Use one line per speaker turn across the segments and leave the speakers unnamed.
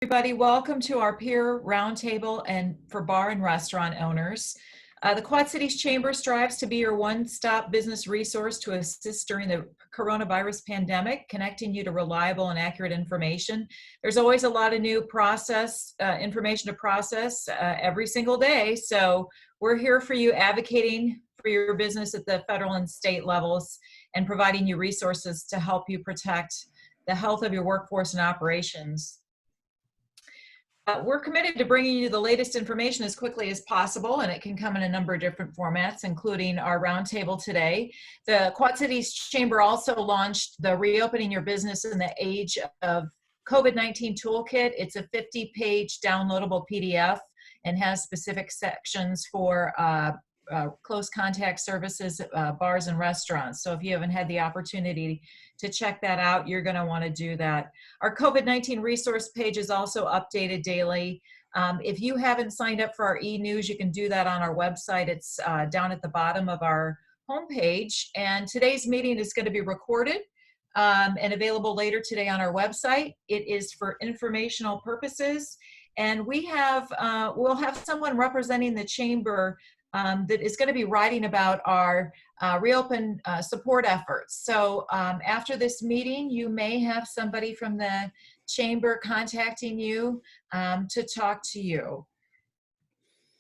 Everybody, welcome to our peer roundtable and for bar and restaurant owners. The Quad Cities Chamber strives to be your one-stop business resource to assist during the coronavirus pandemic, connecting you to reliable and accurate information. There's always a lot of new information to process every single day. So we're here for you, advocating for your business at the federal and state levels and providing you resources to help you protect the health of your workforce and operations. We're committed to bringing you the latest information as quickly as possible, and it can come in a number of different formats, including our roundtable today. The Quad Cities Chamber also launched the Reopening Your Business in the Age of COVID-19 Toolkit. It's a 50-page downloadable PDF and has specific sections for close contact services, bars and restaurants. So if you haven't had the opportunity to check that out, you're going to want to do that. Our COVID-19 resource page is also updated daily. If you haven't signed up for our e-news, you can do that on our website. It's down at the bottom of our homepage. And today's meeting is going to be recorded and available later today on our website. It is for informational purposes. And we'll have someone representing the chamber that is going to be writing about our reopen support efforts. So after this meeting, you may have somebody from the chamber contacting you to talk to you.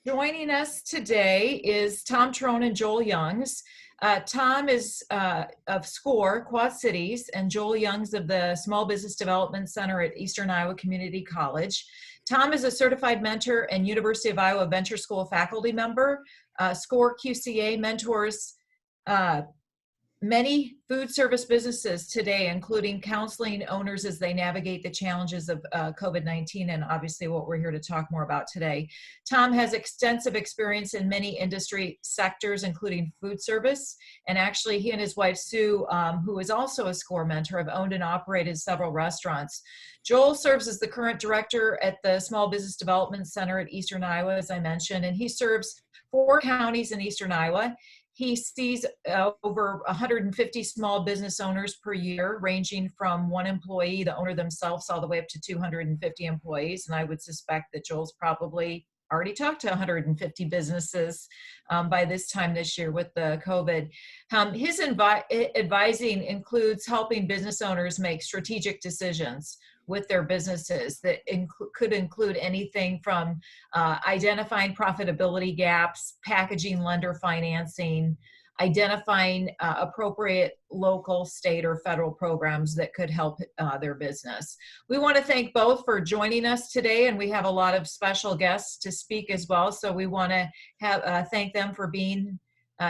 Joining us today is Tom Trone and Joel Youngs. Tom is of SCORE, Quad Cities, and Joel Youngs of the Small Business Development Center at Eastern Iowa Community College. Tom is a certified mentor and University of Iowa Venture School faculty member. SCORE QCA mentors many food service businesses today, including counseling owners as they navigate the challenges of COVID-19 and obviously what we're here to talk more about today. Tom has extensive experience in many industry sectors, including food service. And actually, he and his wife, Sue, who is also a SCORE mentor, have owned and operated several restaurants. Joel serves as the current director at the Small Business Development Center at Eastern Iowa, as I mentioned, and he serves 4 counties in Eastern Iowa. He sees over 150 small business owners per year, ranging from 1 employee, the owner themselves, all the way up to 250 employees. And I would suspect that Joel's probably already talked to 150 businesses by this time this year with the COVID. His advising includes helping business owners make strategic decisions with their businesses that could include anything from identifying profitability gaps, packaging lender financing, identifying appropriate local, state, or federal programs that could help their business. We want to thank both for joining us today, and we have a lot of special guests to speak as well, so we want to thank them for being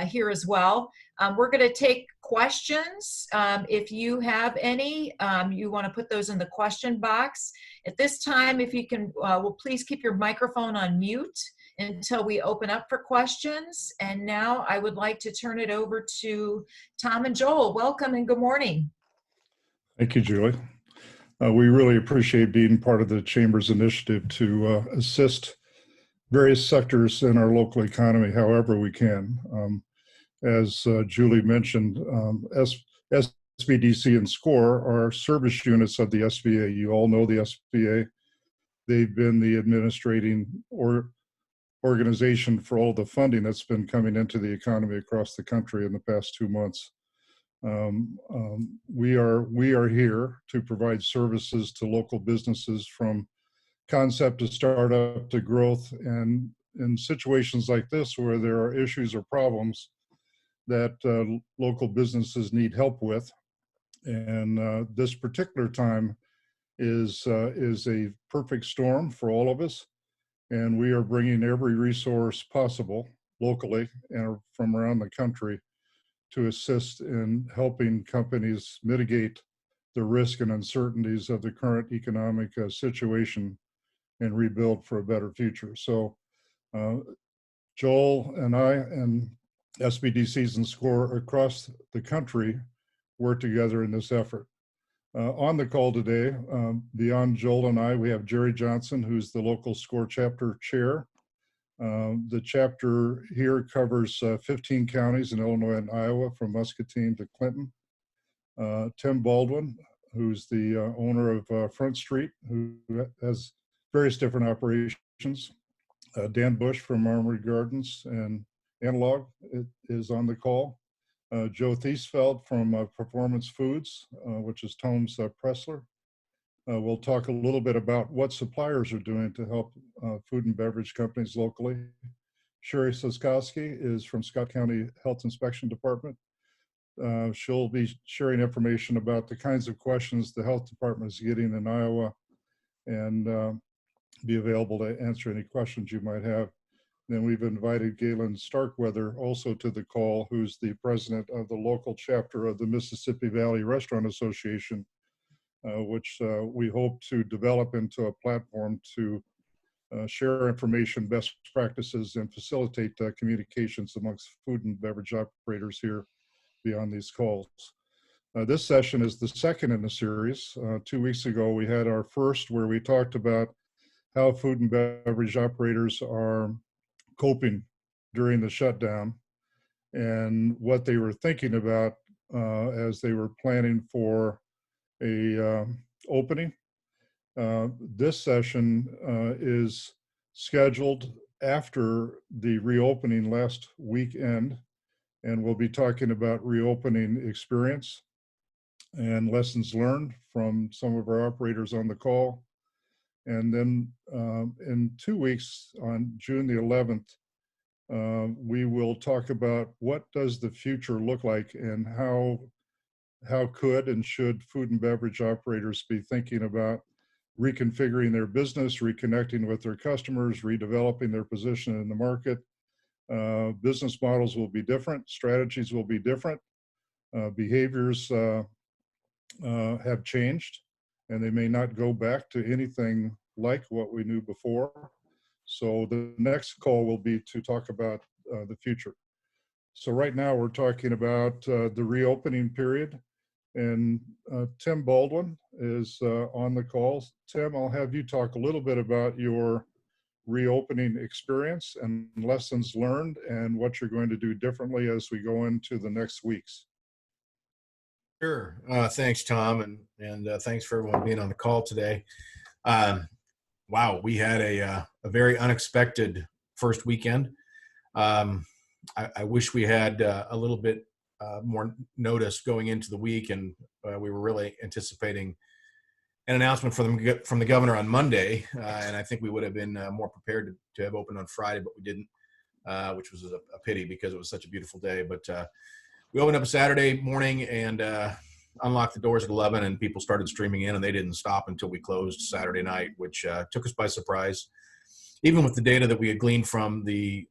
here as well. We're going to take questions. If you have any, you want to put those in the question box. At this time, if you can, well, please keep your microphone on mute until we open up for questions. And now I would like to turn it over to Tom and Joel. Welcome and good morning.
Thank you, Julie. We really appreciate being part of the Chamber's initiative to assist various sectors in our local economy however we can. As Julie mentioned, SBDC and SCORE are service units of the SBA. You all know the SBA. They've been the administrating organization for all the funding that's been coming into the economy across the country in the past 2 months. We are here to provide services to local businesses from concept to startup to growth, and in situations like this where there are issues or problems that local businesses need help with. And this particular time is a perfect storm for all of us. And we are bringing every resource possible locally and from around the country to assist in helping companies mitigate the risk and uncertainties of the current economic situation and rebuild for a better future. So Joel and I and SBDCs and SCORE across the country work together in this effort. On the call today, beyond Joel and I, we have Jerry Johnson, who's the local SCORE chapter chair. The chapter here covers 15 counties in Illinois and Iowa, from Muscatine to Clinton. Tim Baldwin, who's the owner of Front Street, who has various different operations. Dan Bush from Armory Gardens and Analog is on the call. Joe Thiesfeld from Performance Foods, which is Tom's Pressler. We'll talk a little bit about what suppliers are doing to help food and beverage companies locally. Sherry Soskowski is from Scott County Health Inspection Department. She'll be sharing information about the kinds of questions the health department is getting in Iowa and be available to answer any questions you might have. Then we've invited Galen Starkweather also to the call, who's the president of the local chapter of the Mississippi Valley Restaurant Association, which we hope to develop into a platform to share information, best practices, and facilitate communications amongst food and beverage operators here beyond these calls. This session is the second in the series. 2 weeks ago, we had our first where we talked about how food and beverage operators are coping during the shutdown and what they were thinking about as they were planning for a opening. This session is scheduled after the reopening last weekend, and we'll be talking about reopening experience and lessons learned from some of our operators on the call. And then in 2 weeks, on June the 11th, we will talk about what does the future look like and how could and should food and beverage operators be thinking about reconfiguring their business, reconnecting with their customers, redeveloping their position in the market. Business models will be different, strategies will be different, behaviors have changed, and they may not go back to anything like what we knew before. So the next call will be to talk about the future. So right now we're talking about the reopening period, and Tim Baldwin is on the call. Tim, I'll have you talk a little bit about your reopening experience and lessons learned and what you're going to do differently as we go into the next weeks.
Sure. Thanks, Tom, and thanks for everyone being on the call today. Wow, we had a very unexpected first weekend. I wish we had a little bit more notice going into the week, and we were really anticipating an announcement from the governor on Monday, and I think we would have been more prepared to have opened on Friday, but we didn't, which was a pity because it was such a beautiful day. But we opened up Saturday morning and unlocked the doors at 11, and people started streaming in, and they didn't stop until we closed Saturday night, which took us by surprise. Even with the data that we had gleaned from the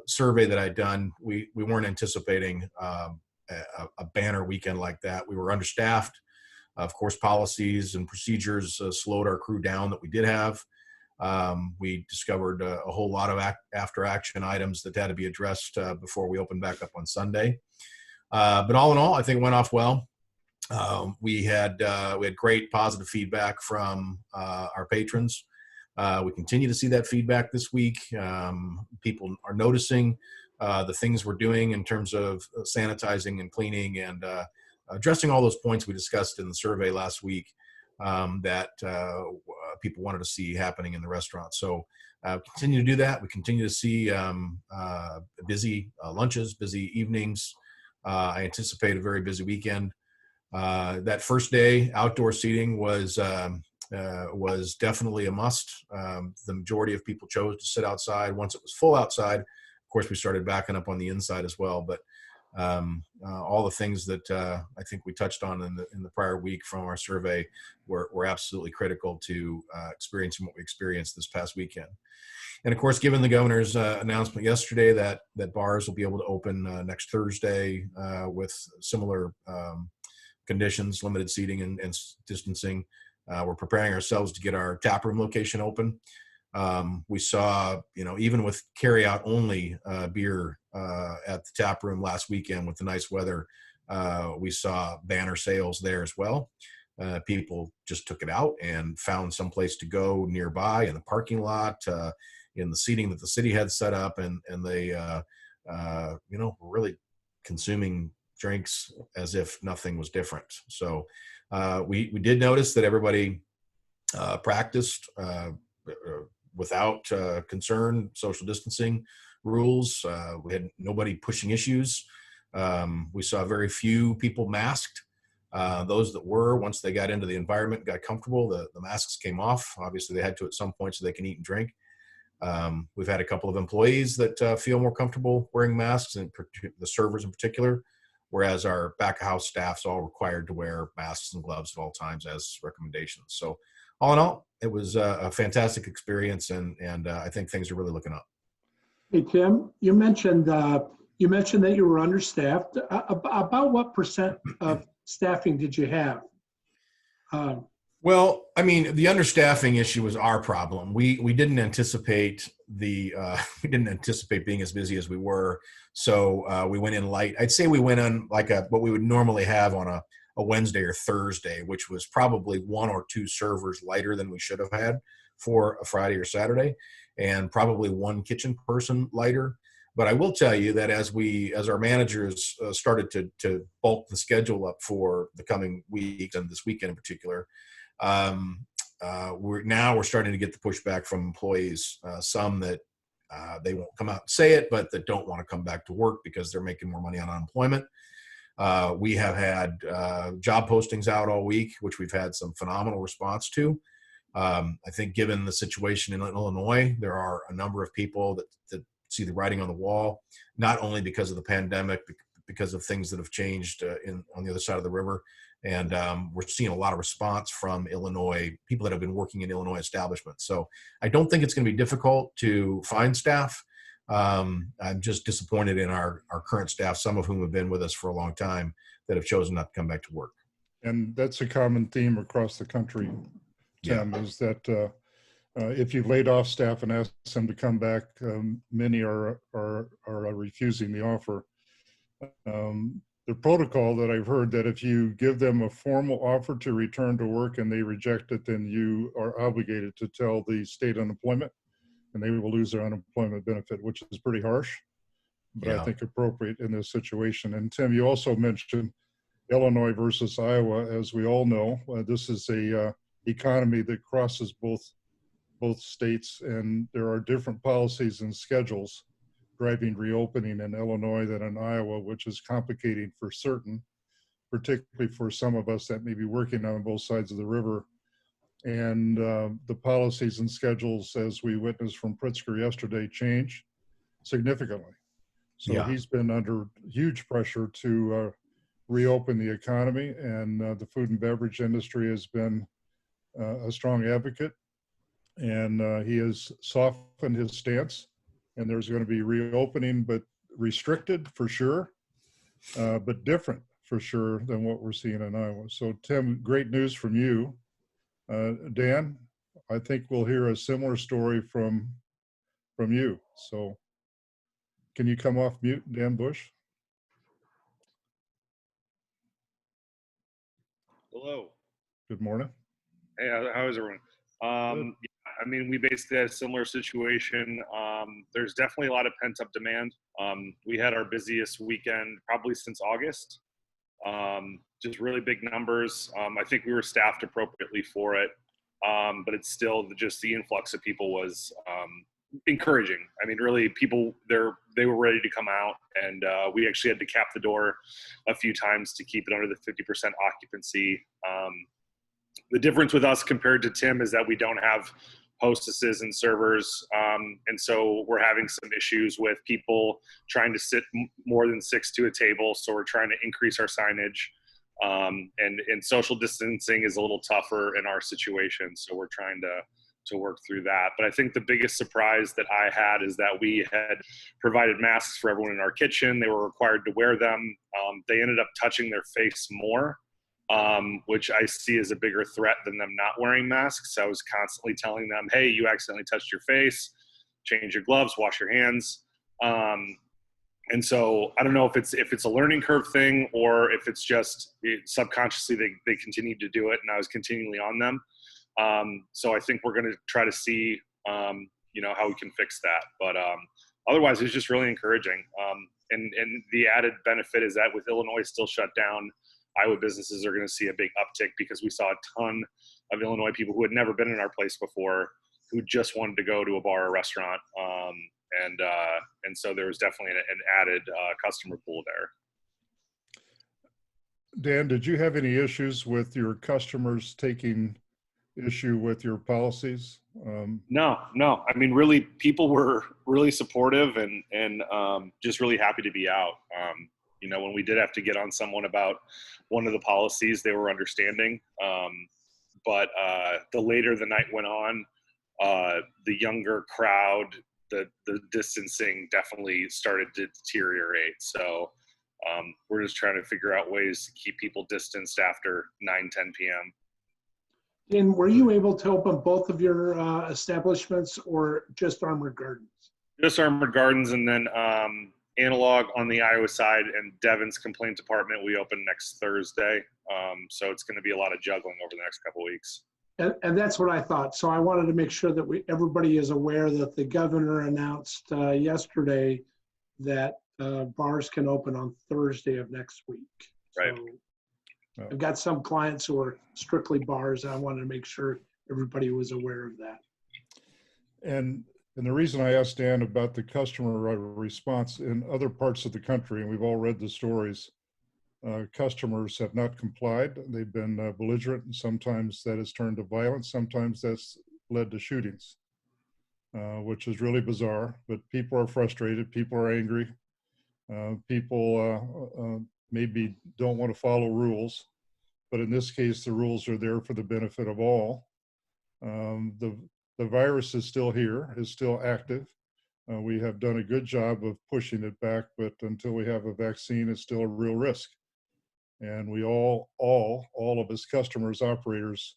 survey that I'd done, we weren't anticipating a banner weekend like that. We were understaffed. Of course, policies and procedures slowed our crew down that we did have. We discovered a whole lot of after action items that had to be addressed before we opened back up on Sunday. But all in all, I think it went off well. We had great positive feedback from our patrons. We continue to see that feedback this week. People are noticing the things we're doing in terms of sanitizing and cleaning and addressing all those points we discussed in the survey last week that people wanted to see happening in the restaurant. So continue to do that. We continue to see busy lunches, busy evenings. I anticipate a very busy weekend. That first day, outdoor seating was definitely a must. The majority of people chose to sit outside. Once it was full outside, of course, we started backing up on the inside as well. But all the things that I think we touched on in the prior week from our survey were absolutely critical to experiencing what we experienced this past weekend. And of course, given the governor's announcement yesterday that bars will be able to open next Thursday with similar conditions, limited seating and distancing, we're preparing ourselves to get our taproom location open. We saw, even with carry-out only beer at the taproom last weekend with the nice weather, we saw banner sales there as well. People just took it out and found some place to go nearby in the parking lot, in the seating that the city had set up, and they, were really consuming drinks as if nothing was different. So we did notice that everybody practiced without concern, social distancing rules. We had nobody pushing issues. We saw very few people masked. Those that were, once they got into the environment, got comfortable, the masks came off. Obviously, they had to at some point so they can eat and drink. We've had a couple of employees that feel more comfortable wearing masks, and the servers in particular, whereas our back of house staff's all required to wear masks and gloves at all times as recommendations. So all in all, it was a fantastic experience, and I think things are really looking up.
Hey, Tim, you mentioned that you were understaffed. About what percent of staffing did you have?
Well, I mean, the understaffing issue was our problem. We didn't anticipate we didn't anticipate being as busy as we were, so we went in light. I'd say we went on like what we would normally have on a Wednesday or Thursday, which was probably 1 or 2 servers lighter than we should have had for a Friday or Saturday, and probably 1 kitchen person lighter. But I will tell you that as our managers started to bulk the schedule up for the coming weeks and this weekend in particular, we're starting to get the pushback from employees. Some that they won't come out and say it, but that don't want to come back to work because they're making more money on unemployment. We have had job postings out all week, which we've had some phenomenal response to. I think given the situation in Illinois, there are a number of people that see the writing on the wall, not only because of the pandemic, because of things that have changed on the other side of the river. And we're seeing a lot of response from Illinois, people that have been working in Illinois establishments. So I don't think it's going to be difficult to find staff. I'm just disappointed in our current staff, some of whom have been with us for a long time, that have chosen not to come back to work.
And that's a common theme across the country, Tim, is that if you've laid off staff and asked them to come back, many are refusing the offer. The protocol that I've heard that if you give them a formal offer to return to work and they reject it, then you are obligated to tell the state unemployment, and they will lose their unemployment benefit, which is pretty harsh, but I think appropriate in this situation. And Tim, you also mentioned Illinois versus Iowa. As we all know, this is a economy that crosses both states, and there are different policies and schedules driving reopening in Illinois than in Iowa, which is complicating for certain, particularly for some of us that may be working on both sides of the river. And the policies and schedules, as we witnessed from Pritzker yesterday, change significantly. So he's been under huge pressure to reopen the economy, and the food and beverage industry has been a strong advocate, and he has softened his stance. And there's going to be reopening, but restricted for sure, but different for sure than what we're seeing in Iowa. So Tim, great news from you. Dan, I think we'll hear a similar story from you. So can you come off mute, Dan Bush?
Hello.
Good morning.
Hey, how is everyone? I mean, we basically had a similar situation. There's definitely a lot of pent-up demand. We had our busiest weekend probably since August. Just really big numbers. I think we were staffed appropriately for it, but it's still just the influx of people was encouraging. I mean, really, people they were ready to come out, and we actually had to cap the door a few times to keep it under the 50% occupancy. The difference with us compared to Tim is that we don't have hostesses and servers, and so we're having some issues with people trying to sit more than 6 to a table, so we're trying to increase our signage, and social distancing is a little tougher in our situation, so we're trying to work through that. But I think the biggest surprise that I had is that we had provided masks for everyone in our kitchen. They were required to wear them. They ended up touching their face more, which I see as a bigger threat than them not wearing masks. I was constantly telling them, hey, you accidentally touched your face, change your gloves, wash your hands. And so I don't know if it's a learning curve thing or if it's just subconsciously they continue to do it, and I was continually on them. So I think we're going to try to see, how we can fix that. But otherwise, it's just really encouraging. And the added benefit is that with Illinois still shut down, Iowa businesses are going to see a big uptick because we saw a ton of Illinois people who had never been in our place before who just wanted to go to a bar or restaurant. And so there was definitely an added customer pool there.
Dan, did you have any issues with your customers taking issue with your policies?
No. I mean, really, people were really supportive and just really happy to be out. When we did have to get on someone about one of the policies, they were understanding. But the later the night went on, the younger crowd, the distancing definitely started to deteriorate. So we're just trying to figure out ways to keep people distanced after 9-10 p.m.
And were you able to open both of your establishments or just Armored Gardens?
Just Armored Gardens, and then Analog on the Iowa side, and Devon's complaint department we open next Thursday. So it's going to be a lot of juggling over the next couple of weeks.
And that's what I thought. So I wanted to make sure that everybody is aware that the governor announced yesterday that bars can open on Thursday of next week.
Right.
So I've got some clients who are strictly bars. I wanted to make sure everybody was aware of that.
And the reason I asked Dan about the customer response in other parts of the country, and we've all read the stories, customers have not complied. They've been belligerent, and sometimes that has turned to violence. Sometimes that's led to shootings, which is really bizarre. But people are frustrated. People are angry. People maybe don't want to follow rules. But in this case, the rules are there for the benefit of all. The virus is still here, is still active. We have done a good job of pushing it back, but until we have a vaccine, it's still a real risk. And we all of us customers, operators,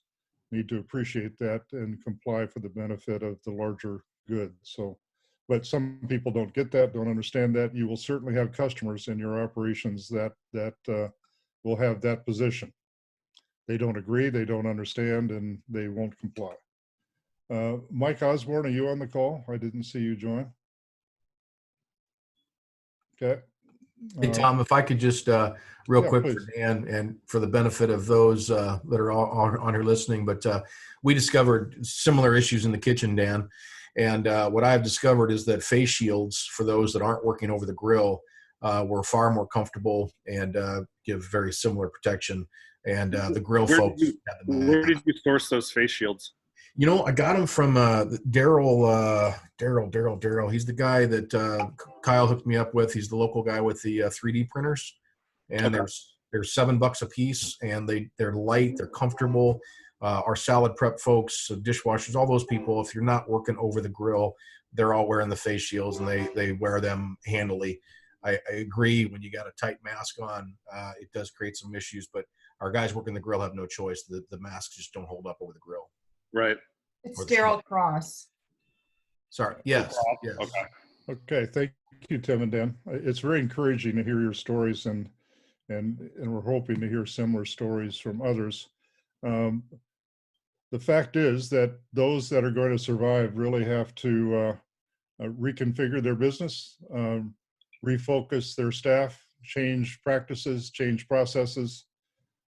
need to appreciate that and comply for the benefit of the larger good. So, but some people don't get that, don't understand that. You will certainly have customers in your operations that will have that position. They don't agree, they don't understand, and they won't comply. Mike Osborne, are you on the call? I didn't see you join. Okay.
Hey, Tom, if I could just real quick
please.
for Dan and for the benefit of those that are on here listening, but we discovered similar issues in the kitchen, Dan. And what I've discovered is that face shields for those that aren't working over the grill were far more comfortable and give very similar protection. And the grill folks.
Where did you source those face shields?
You know, I got him from Daryl. He's the guy that Kyle hooked me up with. He's the local guy with the 3D printers, and
Okay.
they're $7 a piece, and they're light, they're comfortable. Our salad prep folks, dishwashers, all those people, if you're not working over the grill, they're all wearing the face shields, and they wear them handily. I agree, when you got a tight mask on, it does create some issues, but our guys working the grill have no choice. The masks just don't hold up over the grill.
Right.
It's Daryl Cross.
Sorry. Yes. Yes.
Okay.
Okay. Thank you, Tim and Dan. It's very encouraging to hear your stories, and we're hoping to hear similar stories from others. The fact is that those that are going to survive really have to reconfigure their business, refocus their staff, change practices, change processes.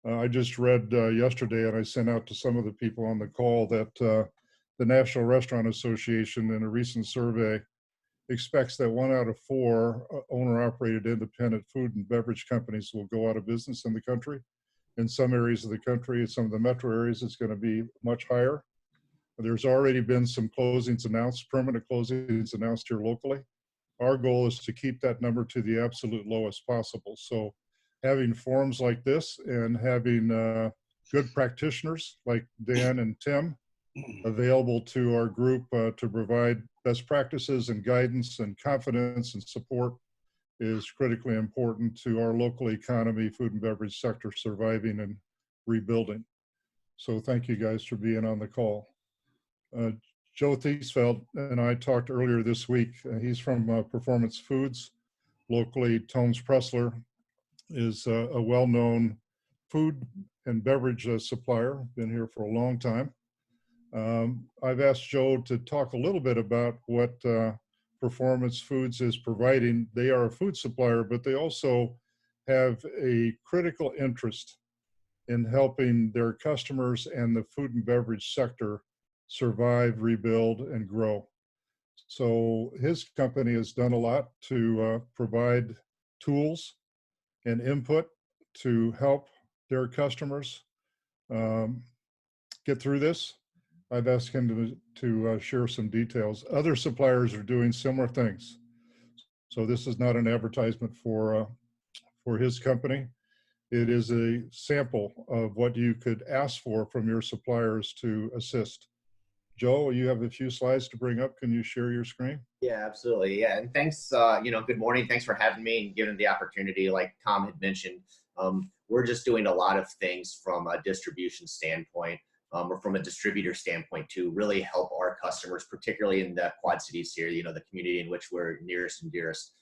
I just read yesterday, and I sent out to some of the people on the call, that the National Restaurant Association, in a recent survey, expects that 1 out of 4 owner-operated independent food and beverage companies will go out of business in the country. In some areas of the country, some of the metro areas, it's going to be much higher. There's already been some closings announced, permanent closings announced here locally. Our goal is to keep that number to the absolute lowest possible. So having forums like this and having good practitioners like Dan and Tim available to our group to provide best practices and guidance and confidence and support is critically important to our local economy, food and beverage sector surviving and rebuilding. So thank you guys for being on the call. Joe Thiesfeld and I talked earlier this week. He's from Performance Foods. Locally, Tones Pressler is a well-known food and beverage supplier, been here for a long time. I've asked Joe to talk a little bit about what Performance Foods is providing. They are a food supplier, but they also have a critical interest in helping their customers and the food and beverage sector survive, rebuild, and grow. So his company has done a lot to provide tools and input to help their customers get through this. I've asked him to share some details. Other suppliers are doing similar things. So this is not an advertisement for his company. It is a sample of what you could ask for from your suppliers to assist. Joe, you have a few slides to bring up. Can you share your screen?
Yeah, absolutely. Yeah, and thanks. Good morning. Thanks for having me and giving the opportunity. Like Tom had mentioned, we're just doing a lot of things from a distribution standpoint, or from a distributor standpoint, to really help our customers, particularly in the Quad Cities here. The community in which we're nearest and dearest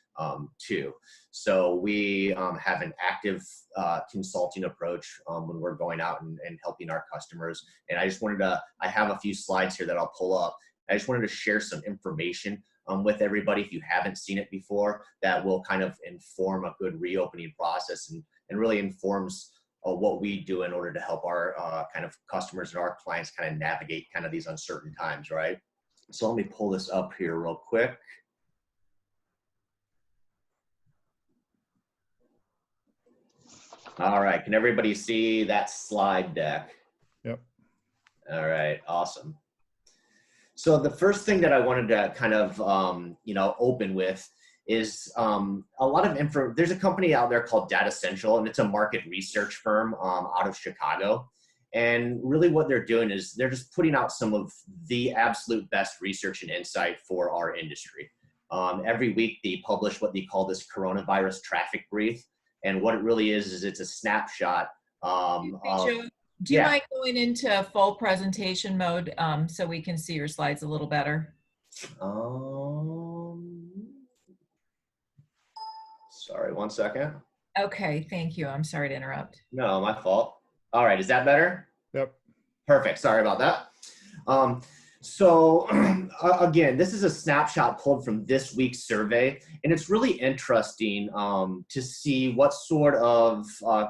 to. So we have an active consulting approach when we're going out and helping our customers. And I just wanted to, I have a few slides here that I'll pull up. I just wanted to share some information with everybody, if you haven't seen it before, that will kind of inform a good reopening process and really informs what we do in order to help our kind of customers and our clients kind of navigate kind of these uncertain times, right? So let me pull this up here real quick. All right, can everybody see that slide deck?
Yep.
All right, awesome. So the first thing that I wanted to kind of, open with is a lot of info. There's a company out there called Data Central, and it's a market research firm out of Chicago. And really what they're doing is they're just putting out some of the absolute best research and insight for our industry. Every week they publish what they call this coronavirus traffic brief. And what it really is it's a snapshot.
Do you mind going into full presentation mode so we can see your slides a little better?
Sorry, one second.
Okay, thank you. I'm sorry to interrupt.
No, my fault. All right, is that better?
Yep.
Perfect, sorry about that. So again, this is a snapshot pulled from this week's survey, and it's really interesting to see what sort of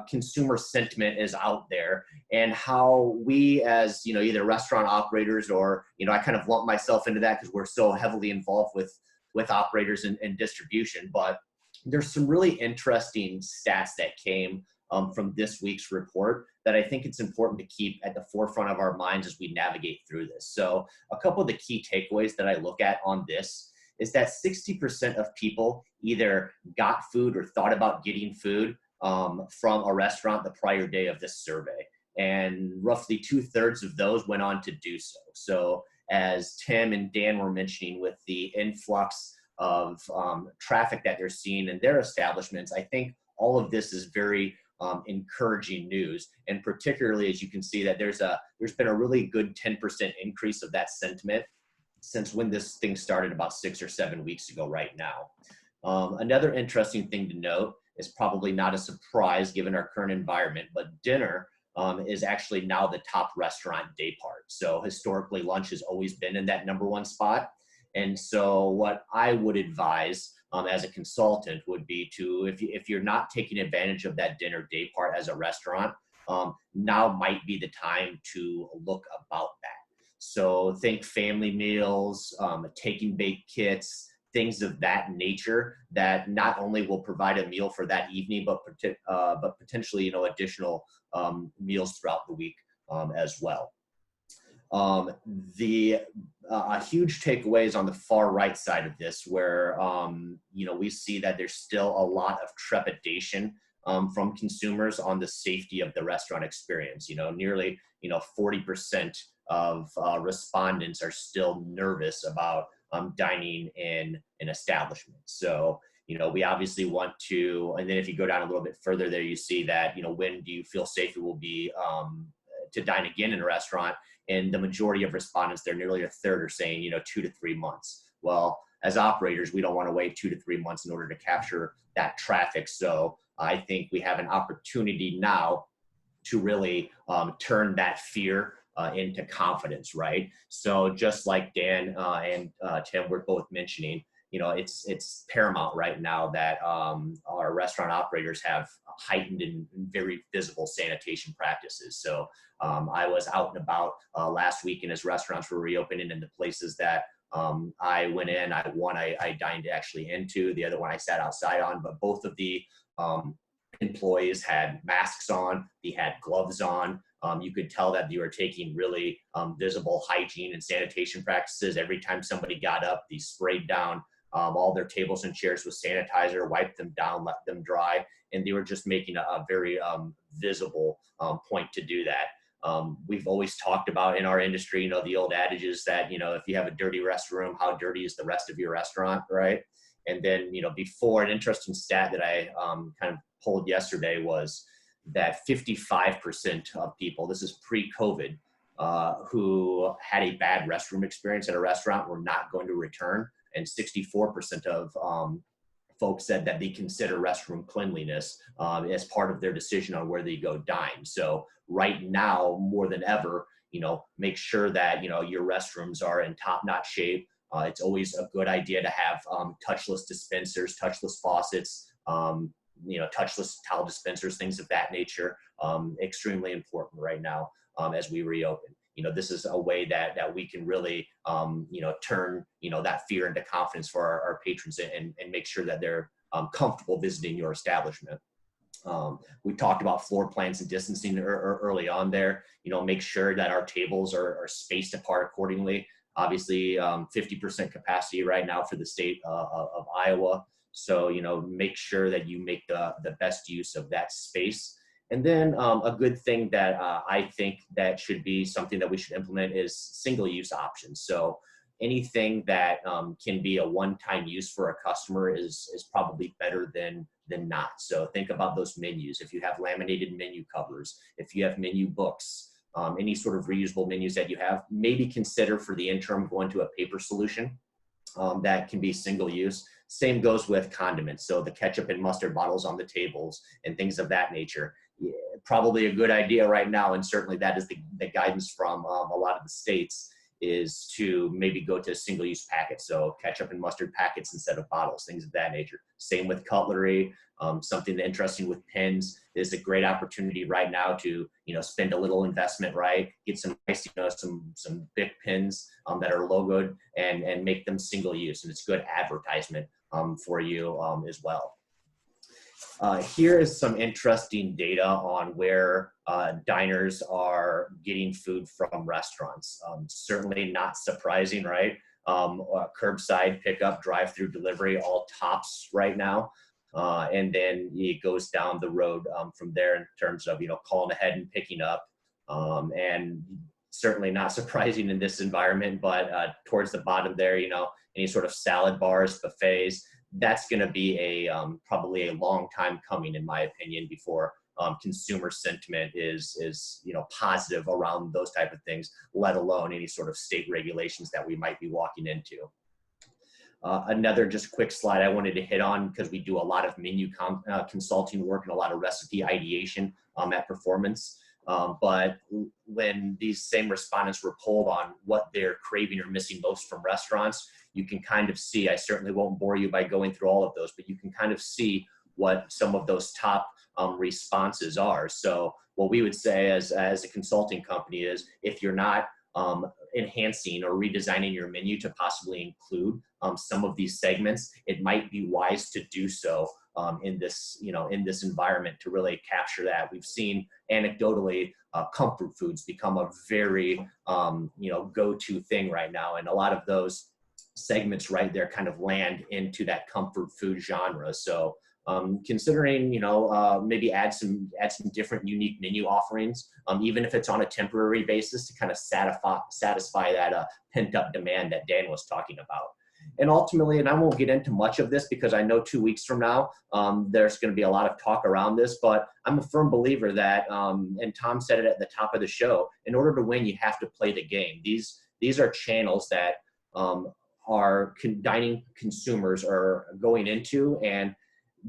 consumer sentiment is out there and how we as, either restaurant operators or, I kind of lump myself into that because we're so heavily involved with operators and distribution. But there's some really interesting stats that came from this week's report that I think it's important to keep at the forefront of our minds as we navigate through this. So a couple of the key takeaways that I look at on this is that 60% of people either got food or thought about getting food from a restaurant the prior day of this survey. And roughly 2/3 of those went on to do so. So as Tim and Dan were mentioning, with the influx of traffic that they're seeing in their establishments, I think all of this is very encouraging news, and particularly as you can see that there's been a really good 10% increase of that sentiment since when this thing started about 6 or 7 weeks ago right now. Another interesting thing to note is probably not a surprise given our current environment, but dinner is actually now the top restaurant day part. So historically lunch has always been in that #1 spot. And so what I would advise as a consultant would be to, if you're not taking advantage of that dinner day part as a restaurant, now might be the time to look about that. So think family meals, taking baked kits, things of that nature that not only will provide a meal for that evening, but potentially, additional meals throughout the week as well. A huge takeaway is on the far right side of this, where we see that there's still a lot of trepidation from consumers on the safety of the restaurant experience. Nearly 40% of respondents are still nervous about dining in an establishment. So we obviously want to, and then if you go down a little bit further there, you see that when do you feel safe it will be to dine again in a restaurant? And the majority of respondents, they're nearly 1/3 are saying, 2 to 3 months. Well, as operators, we don't want to wait 2 to 3 months in order to capture that traffic. So I think we have an opportunity now to really turn that fear into confidence, right? So just like Dan and Tim were both mentioning, it's paramount right now that our restaurant operators have heightened and very visible sanitation practices. So I was out and about last weekend as restaurants were reopening, in the places that I went in. I dined actually into, the other one I sat outside on, but both of the employees had masks on, they had gloves on. You could tell that they were taking really visible hygiene and sanitation practices. Every time somebody got up, they sprayed down all their tables and chairs with sanitizer, wiped them down, let them dry, and they were just making a very visible point to do that. We've always talked about in our industry, the old adage is that, if you have a dirty restroom, how dirty is the rest of your restaurant, right? And then, before, an interesting stat that I kind of pulled yesterday was that 55% of people, this is pre-COVID, who had a bad restroom experience at a restaurant were not going to return. And 64% of folks said that they consider restroom cleanliness as part of their decision on where they go dine. So right now, more than ever, make sure that, your restrooms are in top-notch shape. It's always a good idea to have touchless dispensers, touchless faucets, touchless towel dispensers, things of that nature. Extremely important right now as we reopen. This is a way that we can really, turn, that fear into confidence for our patrons and make sure that they're comfortable visiting your establishment. We talked about floor plans and distancing early on there. Make sure that our tables are spaced apart accordingly. Obviously, 50% capacity right now for the state of Iowa. So, make sure that you make the best use of that space. And then a good thing that I think that should be something that we should implement is single-use options. So anything that can be a one-time use for a customer is probably better than not. So think about those menus. If you have laminated menu covers, if you have menu books, any sort of reusable menus that you have, maybe consider for the interim going to a paper solution that can be single use. Same goes with condiments. So the ketchup and mustard bottles on the tables and things of that nature. Yeah, probably a good idea right now, and certainly that is the guidance from a lot of the states, is to maybe go to single-use packets. So ketchup and mustard packets instead of bottles, things of that nature. Same with cutlery. Something interesting with pins is a great opportunity right now to, spend a little investment, right? Get some nice, some big pins that are logoed and make them single use. And it's good advertisement for you as well. Here is some interesting data on where diners are getting food from restaurants. Certainly not surprising, right? Curbside pickup, drive-through delivery, all tops right now. And then it goes down the road from there in terms of, calling ahead and picking up. And certainly not surprising in this environment, but towards the bottom there, any sort of salad bars, buffets, that's going to be probably a long time coming, in my opinion, before consumer sentiment is positive around those type of things, let alone any sort of state regulations that we might be walking into. Another just quick slide I wanted to hit on, because we do a lot of menu consulting work and a lot of recipe ideation at Performance. But when these same respondents were polled on what they're craving or missing most from restaurants, you can kind of see, I certainly won't bore you by going through all of those, but you can kind of see what some of those top responses are. So what we would say as a consulting company is, if you're not enhancing or redesigning your menu to possibly include some of these segments, it might be wise to do so in this environment to really capture that. We've seen anecdotally comfort foods become a very go-to thing right now, and a lot of those segments right there kind of land into that comfort food genre. So considering maybe add some different unique menu offerings, even if it's on a temporary basis, to kind of satisfy that pent up demand that Dan was talking about. And ultimately, and I won't get into much of this because I know 2 weeks from now there's going to be a lot of talk around this, but I'm a firm believer that, and Tom said it at the top of the show, in order to win, you have to play the game. These are channels that our dining consumers are going into, and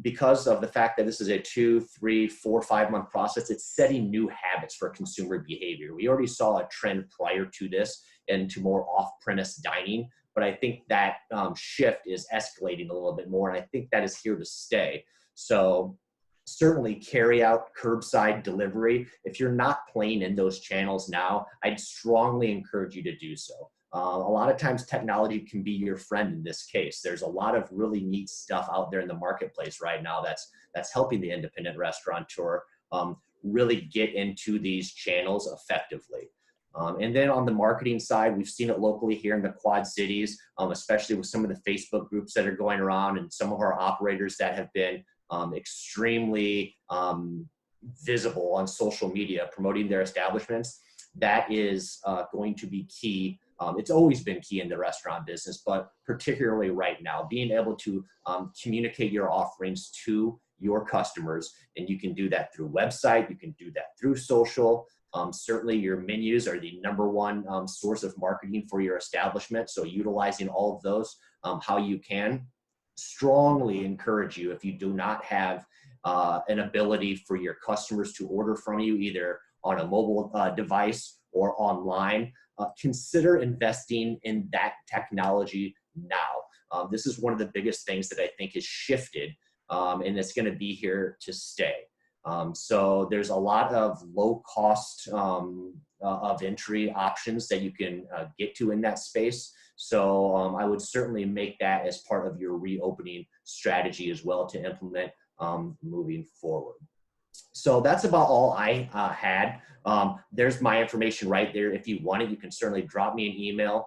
because of the fact that this is a 2, 3, 4, 5 month process, it's setting new habits for consumer behavior. We already saw a trend prior to this into more off-premise dining, but I think that shift is escalating a little bit more, and I think that is here to stay. So certainly carry out curbside delivery. If you're not playing in those channels now, I'd strongly encourage you to do so. A lot of times technology can be your friend in this case. There's a lot of really neat stuff out there in the marketplace right now that's helping the independent restaurateur really get into these channels effectively. And then on the marketing side, we've seen it locally here in the Quad Cities, especially with some of the Facebook groups that are going around and some of our operators that have been extremely visible on social media promoting their establishments. That is going to be key. It's always been key in the restaurant business, but particularly right now, being able to communicate your offerings to your customers. And you can do that through website, you can do that through social. Certainly your menus are the #1 source of marketing for your establishment. So utilizing all of those, how you can. Strongly encourage you, if you do not have an ability for your customers to order from you either on a mobile device or online, consider investing in that technology now. This is one of the biggest things that I think has shifted, and it's going to be here to stay. So there's a lot of low cost of entry options that you can get to in that space. So I would certainly make that as part of your reopening strategy as well to implement moving forward. So that's about all I had. There's my information right there. If you want it, you can certainly drop me an email,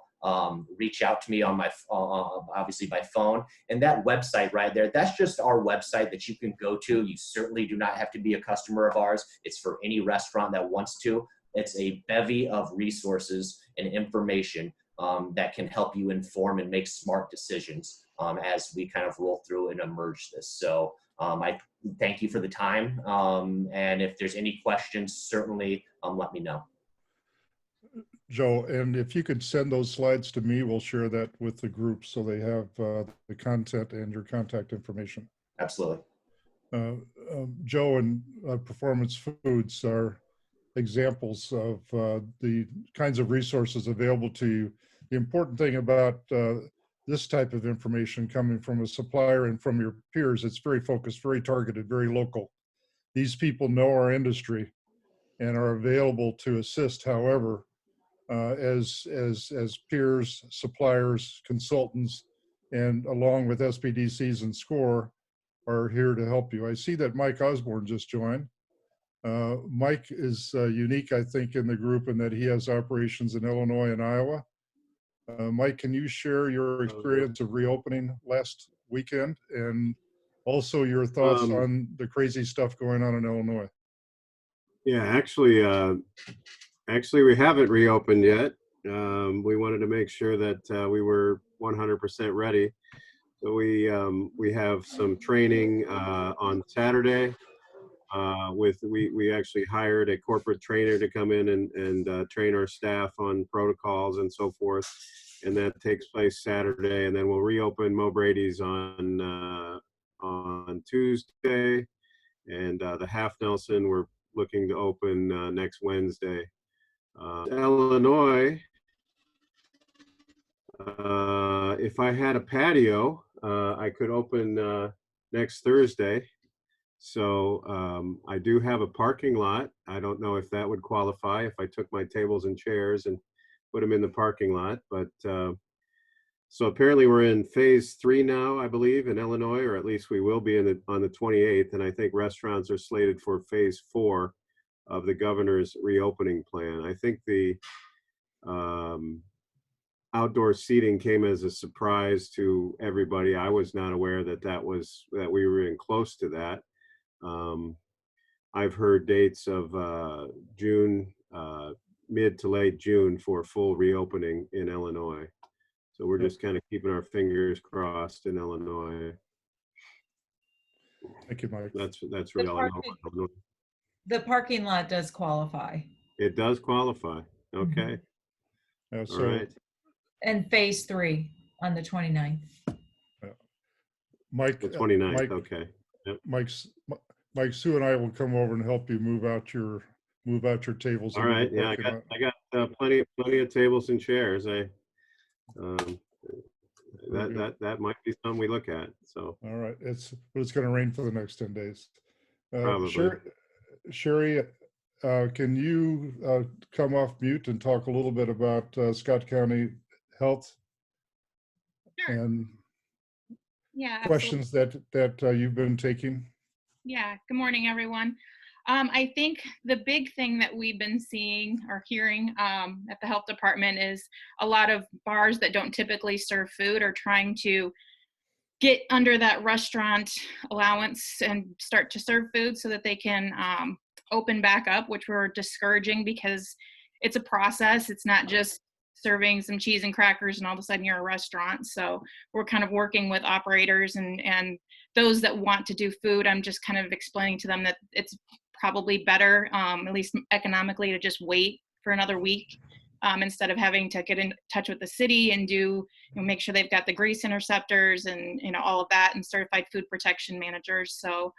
reach out to me on my, obviously by phone. And that website right there, that's just our website that you can go to. You certainly do not have to be a customer of ours. It's for any restaurant that wants to. It's a bevy of resources and information that can help you inform and make smart decisions as we kind of roll through and emerge this. So I thank you for the time. And if there's any questions, certainly let me know.
Joe, and if you could send those slides to me, we'll share that with the group so they have the content and your contact information.
Absolutely.
Joe and Performance Foods are examples of the kinds of resources available to you. The important thing about this type of information coming from a supplier and from your peers, it's very focused, very targeted, very local. These people know our industry and are available to assist. However, as peers, suppliers, consultants, and along with SBDCs and SCORE are here to help you. I see that Mike Osborne just joined. Mike is unique, I think, in the group in that he has operations in Illinois and Iowa. Mike, can you share your experience of reopening last weekend and also your thoughts on the crazy stuff going on in Illinois?
Yeah, actually, we haven't reopened yet. We wanted to make sure that we were 100% ready. So we have some training on Saturday. We actually hired a corporate trainer to come in and train our staff on protocols and so forth, and that takes place Saturday. And then we'll reopen Mo Brady's on Tuesday, and the Half Nelson we're looking to open next Wednesday. Illinois, if I had a patio, I could open next Thursday. So I do have a parking lot. I don't know if that would qualify if I took my tables and chairs and put them in the parking lot. But so apparently we're in phase 3 now, I believe, in Illinois, or at least we will be on the 28th. And I think restaurants are slated for phase 4 of the governor's reopening plan. I think the outdoor seating came as a surprise to everybody. I was not aware that we were in close to that. I've heard dates of June, mid to late June for full reopening in Illinois. So we're just kind of keeping our fingers crossed in Illinois.
Thank you, Mike.
That's really all I know about Illinois.
The parking lot does qualify.
It does qualify. Okay.
So,
all right.
And phase 3 on the 29th.
Mike,
The 29th,
Mike,
okay. Yep.
Mike, Sue and I will come over and help you move out your tables.
All right. Yeah, I got plenty of tables and chairs.
Very good.
that might be something we look at. So
All right, but it's going to rain for the next 10 days.
probably.
Sherry, can you come off mute and talk a little bit about Scott County Health
Sure.
and
Yeah, absolutely.
questions that you've been taking?
Yeah. Good morning, everyone. I think the big thing that we've been seeing or hearing at the health department is a lot of bars that don't typically serve food are trying to get under that restaurant allowance and start to serve food so that they can open back up, which we're discouraging because it's a process. It's not just serving some cheese and crackers and all of a sudden you're a restaurant. So we're kind of working with operators and those that want to do food. I'm just kind of explaining to them that it's probably better, at least economically, to just wait for another week instead of having to get in touch with the city and do, make sure they've got the grease interceptors and all of that and certified food protection managers. So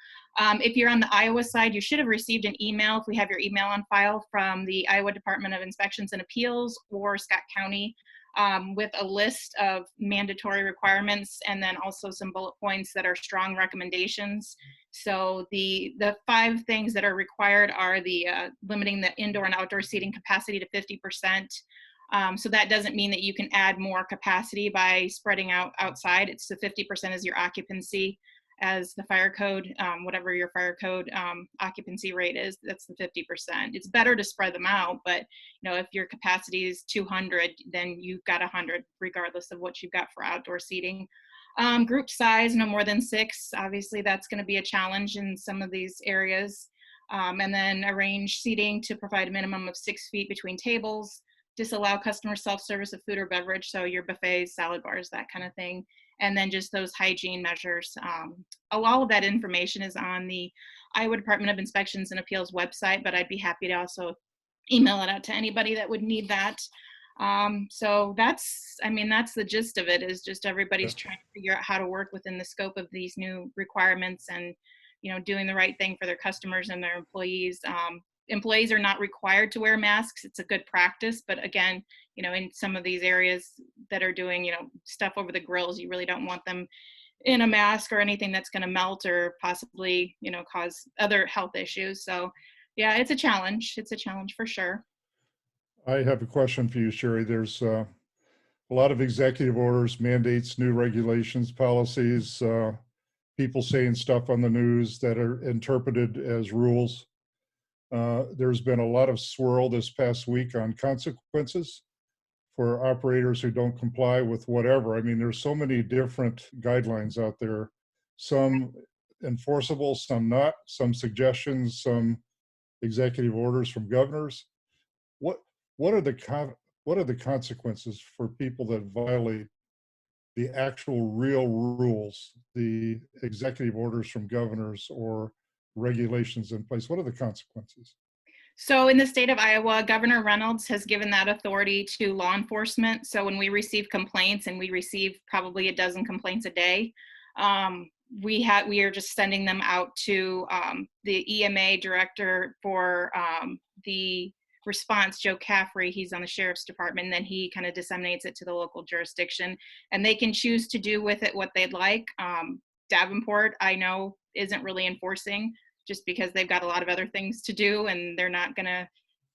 if you're on the Iowa side, you should have received an email, if we have your email on file, from the Iowa Department of Inspections and Appeals or Scott County with a list of mandatory requirements and then also some bullet points that are strong recommendations. So the 5 things that are required are the limiting the indoor and outdoor seating capacity to 50%. So that doesn't mean that you can add more capacity by spreading out outside. It's the 50% is your occupancy as the fire code, whatever your fire code occupancy rate is, that's the 50%. It's better to spread them out, but if your capacity is 200, then you've got 100 regardless of what you've got for outdoor seating. Group size, no more than 6. Obviously, that's going to be a challenge in some of these areas. And then arrange seating to provide a minimum of 6 feet between tables. Disallow customer self-service of food or beverage, so your buffets, salad bars, that kind of thing. And then just those hygiene measures. All of that information is on the Iowa Department of Inspections and Appeals website, but I'd be happy to also email it out to anybody that would need that. So that's the gist of it, is just everybody's trying to figure out how to work within the scope of these new requirements and, doing the right thing for their customers and their employees. Employees are not required to wear masks. It's a good practice, but again, in some of these areas that are doing, stuff over the grills, you really don't want them in a mask or anything that's going to melt or possibly, cause other health issues. So yeah, it's a challenge. It's a challenge for sure.
I have a question for you, Sherry. There's a lot of executive orders, mandates, new regulations, policies, people saying stuff on the news that are interpreted as rules. There's been a lot of swirl this past week on consequences for operators who don't comply with whatever. I mean, there's so many different guidelines out there, some enforceable, some not, some suggestions, some executive orders from governors. What are the consequences for people that violate the actual real rules, the executive orders from governors or regulations in place? What are the consequences?
So in the state of Iowa, Governor Reynolds has given that authority to law enforcement. So when we receive complaints, and we receive probably a dozen complaints a day, we are just sending them out to the EMA director for the response, Joe Caffrey. He's on the sheriff's department, and then he kind of disseminates it to the local jurisdiction, and they can choose to do with it what they'd like. Davenport, I know, isn't really enforcing, just because they've got a lot of other things to do, and they're not going to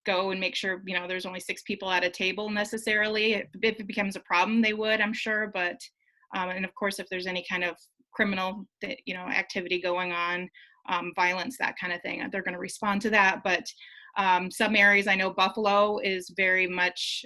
go and make sure, there's only 6 people at a table necessarily. If it becomes a problem, they would, I'm sure. But, and of course, if there's any kind of criminal, activity going on, violence, that kind of thing, they're going to respond to that. But some areas, I know Buffalo is very much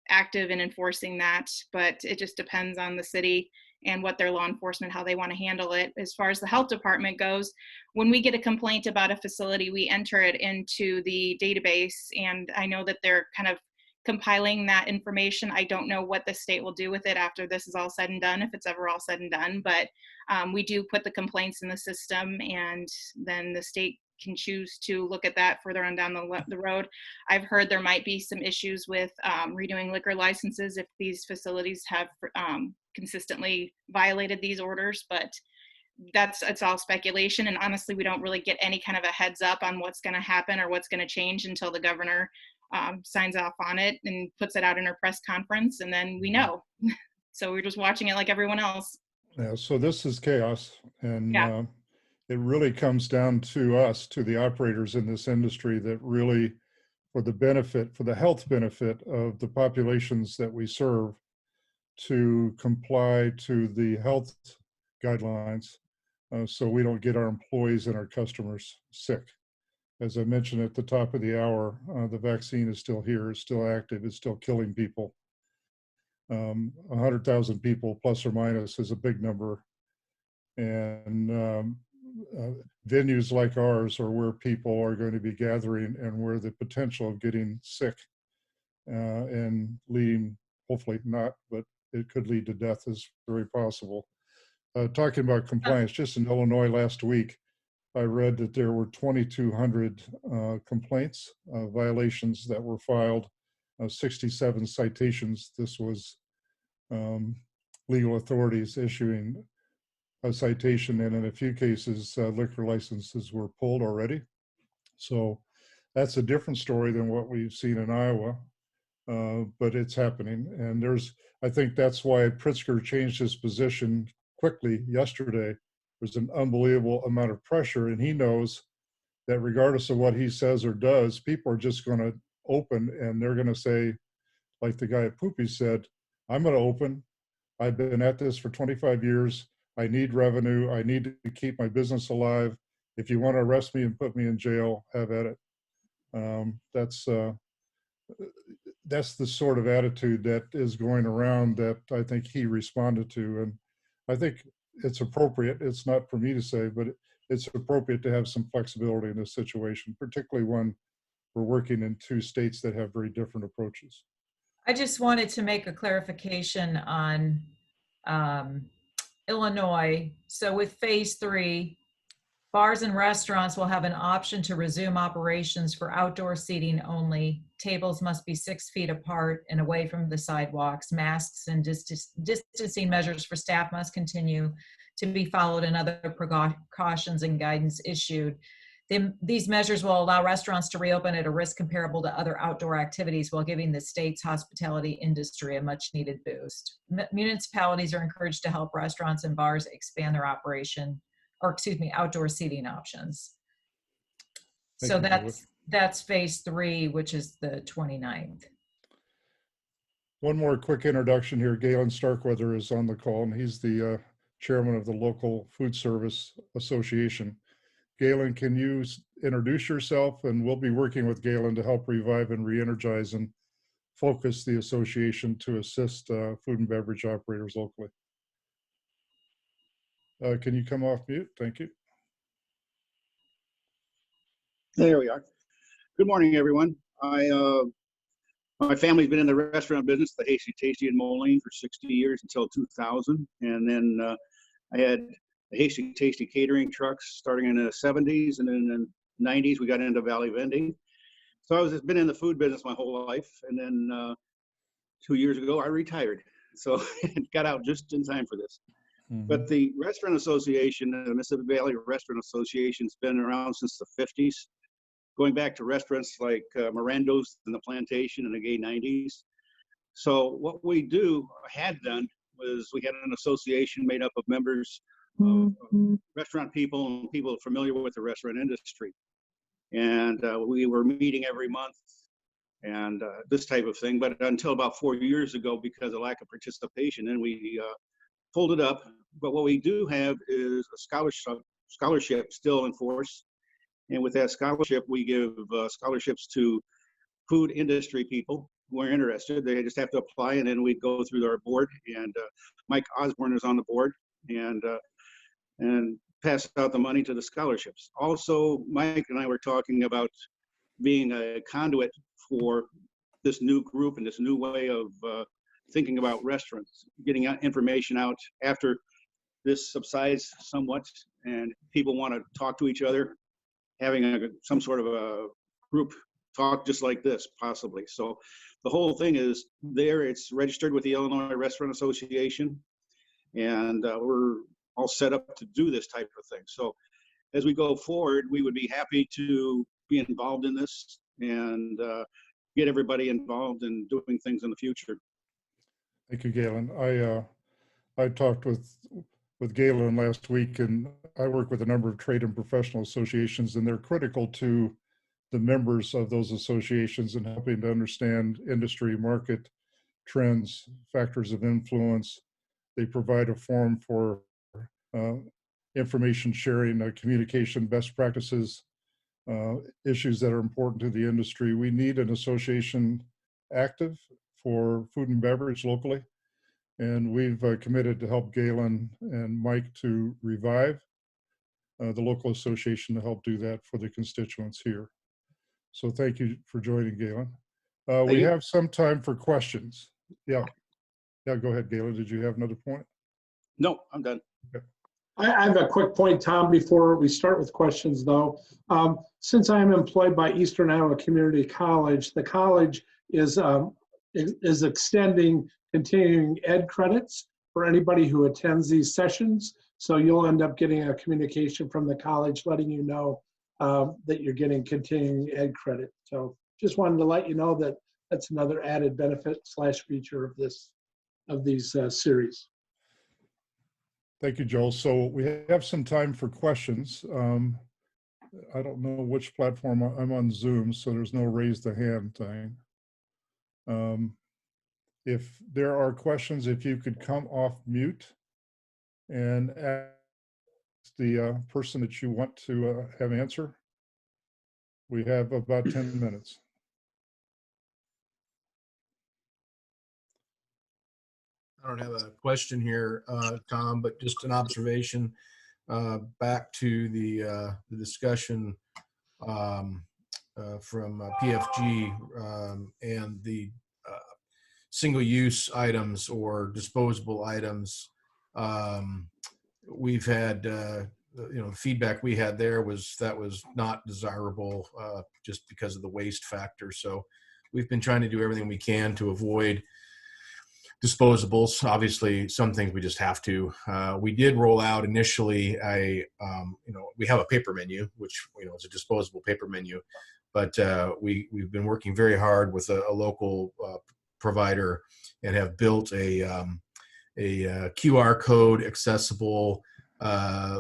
active in enforcing that, but it just depends on the city and what their law enforcement, how they want to handle it. As far as the health department goes, when we get a complaint about a facility, we enter it into the database, and I know that they're kind of compiling that information. I don't know what the state will do with it after this is all said and done, if it's ever all said and done, but we do put the complaints in the system, and then the state can choose to look at that further on down the road. I've heard there might be some issues with renewing liquor licenses if these facilities have consistently violated these orders, but it's all speculation. And honestly, we don't really get any kind of a heads up on what's going to happen or what's going to change until the governor signs off on it and puts it out in her press conference, and then we know. So we're just watching it like everyone else.
Yeah, so this is chaos, and
Yeah.
it really comes down to us, to the operators in this industry, that really, for the benefit, for the health benefit of the populations that we serve, to comply to the health guidelines, so we don't get our employees and our customers sick. As I mentioned at the top of the hour, the vaccine is still here, it's still active, it's still killing people. 100,000 people plus or minus is a big number. And venues like ours are where people are going to be gathering, and where the potential of getting sick and leading, hopefully not, but it could lead to death is very possible. Talking about compliance, just in Illinois last week, I read that there were 2,200 complaints, violations that were filed, 67 citations. This was legal authorities issuing a citation, and in a few cases, liquor licenses were pulled already. So that's a different story than what we've seen in Iowa, but it's happening. And I think that's why Pritzker changed his position quickly yesterday. There's an unbelievable amount of pressure, and he knows that regardless of what he says or does, people are just going to open, and they're going to say, like the guy at Poopy said, I'm going to open. I've been at this for 25 years. I need revenue. I need to keep my business alive. If you want to arrest me and put me in jail, have at it. That's the sort of attitude that is going around that I think he responded to. And I think it's appropriate. It's not for me to say, but it's appropriate to have some flexibility in this situation, particularly when we're working in two states that have very different approaches.
I just wanted to make a clarification on Illinois. So with phase 3, bars and restaurants will have an option to resume operations for outdoor seating only. Tables must be 6 feet apart and away from the sidewalks. Masks and distancing measures for staff must continue to be followed, and other precautions and guidance issued. These measures will allow restaurants to reopen at a risk comparable to other outdoor activities, while giving the state's hospitality industry a much needed boost. Municipalities are encouraged to help restaurants and bars expand their outdoor seating options. So that's phase 3, which is the 29th.
One more quick introduction here. Galen Starkweather is on the call, and he's the chairman of the local food service association. Galen, can you introduce yourself? And we'll be working with Galen to help revive and re-energize and focus the association to assist food and beverage operators locally. Can you come off mute? Thank you.
There we are. Good morning, everyone. My family's been in the restaurant business, the Hasty Tasty in Moline, for 60 years until 2000. And then I had the Hasty Tasty catering trucks starting in the 70s, and then in the 90s we got into valley vending. So I've been in the food business my whole life, and then 2 years ago I retired. So got out just in time for this. Mm-hmm. But the Restaurant Association, the Mississippi Valley Restaurant Association, has been around since the 50s, going back to restaurants like Mirando's and the Plantation in the gay 90s. So what we had done was we had an association made up of members of restaurant people and people familiar with the restaurant industry. And we were meeting every month and this type of thing. But until about 4 years ago, because of lack of participation, then we pulled it up. But what we do have is a scholarship still in force. And with that scholarship, we give scholarships to food industry people who are interested. They just have to apply, and then we go through our board. And Mike Osborne is on the board and pass out the money to the scholarships. Also, Mike and I were talking about being a conduit for this new group and this new way of thinking about restaurants, getting information out after this subsides somewhat, and people want to talk to each other, having some sort of a group talk just like this, possibly. So the whole thing is there. It's registered with the Illinois Restaurant Association, and we're all set up to do this type of thing. So as we go forward, we would be happy to be involved in this and get everybody involved in doing things in the future.
Thank you, Galen. I talked with Galen last week, and I work with a number of trade and professional associations, and they're critical to the members of those associations in helping to understand industry, market trends, factors of influence. They provide a forum for information sharing, communication, best practices, issues that are important to the industry. We need an association active for food and beverage locally. And we've committed to help Galen and Mike to revive the local association to help do that for the constituents here. So thank you for joining, Galen. We
you.
have some time for questions. Yeah, go ahead, Galen. Did you have another point?
No, I'm done.
Okay.
I have a quick point, Tom, before we start with questions, though. Since I am employed by Eastern Iowa Community College, the college is extending continuing ed credits for anybody who attends these sessions. So you'll end up getting a communication from the college letting you know that you're getting continuing ed credit. So just wanted to let you know that that's another added benefit / feature of these series.
Thank you, Joel. So we have some time for questions. I don't know which platform. I'm on Zoom, so there's no raise the hand thing. If there are questions, if you could come off mute and ask the person that you want to have answer. We have about 10 minutes.
I don't have a question here, Tom, but just an observation back to the discussion from PFG and the single-use items or disposable items. We've had, the feedback we had there was that was not desirable just because of the waste factor. So we've been trying to do everything we can to avoid disposables. Obviously, some things we just have to. We did roll out initially we have a paper menu, which is a disposable paper menu, but we've been working very hard with a local provider and have built a QR code accessible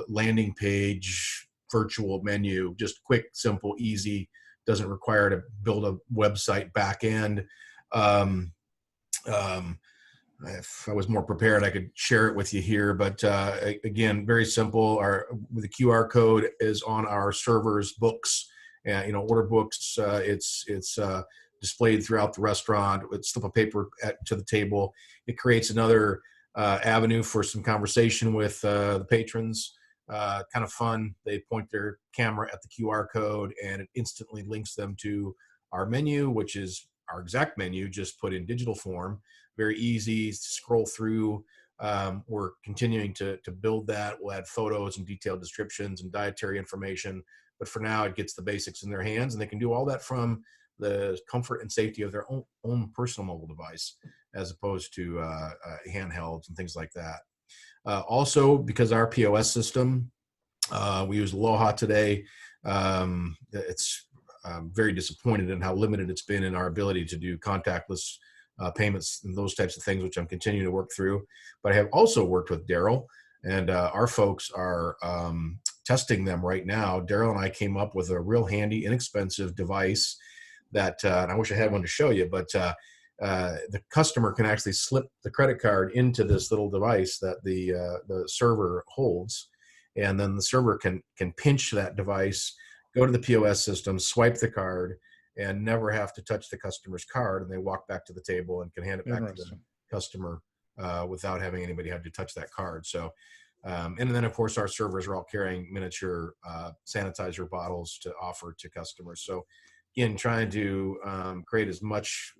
landing page virtual menu, just quick, simple, easy. Doesn't require to build a website back end. If I was more prepared, I could share it with you here. But again, very simple. The QR code is on our servers' books, order books. It's displayed throughout the restaurant with slip of paper to the table. It creates another avenue for some conversation with the patrons. Kind of fun. They point their camera at the QR code, and it instantly links them to our menu, which is our exact menu, just put in digital form. Very easy to scroll through. We're continuing to build that. We'll add photos and detailed descriptions and dietary information. But for now, it gets the basics in their hands, and they can do all that from the comfort and safety of their own personal mobile device, as opposed to handhelds and things like that. Also, because our POS system, we use Aloha today, it's very disappointed in how limited it's been in our ability to do contactless payments and those types of things, which I'm continuing to work through. But I have also worked with Daryl, and our folks are testing them right now. Daryl and I came up with a real handy, inexpensive device that, and I wish I had one to show you, but the customer can actually slip the credit card into this little device that the server holds, and then the server can pinch that device, go to the POS system, swipe the card, and never have to touch the customer's card, and they walk back to the table and can hand it back to the customer without having anybody have to touch that card. So, and then of course our servers are all carrying miniature sanitizer bottles to offer to customers. So again, trying to create as much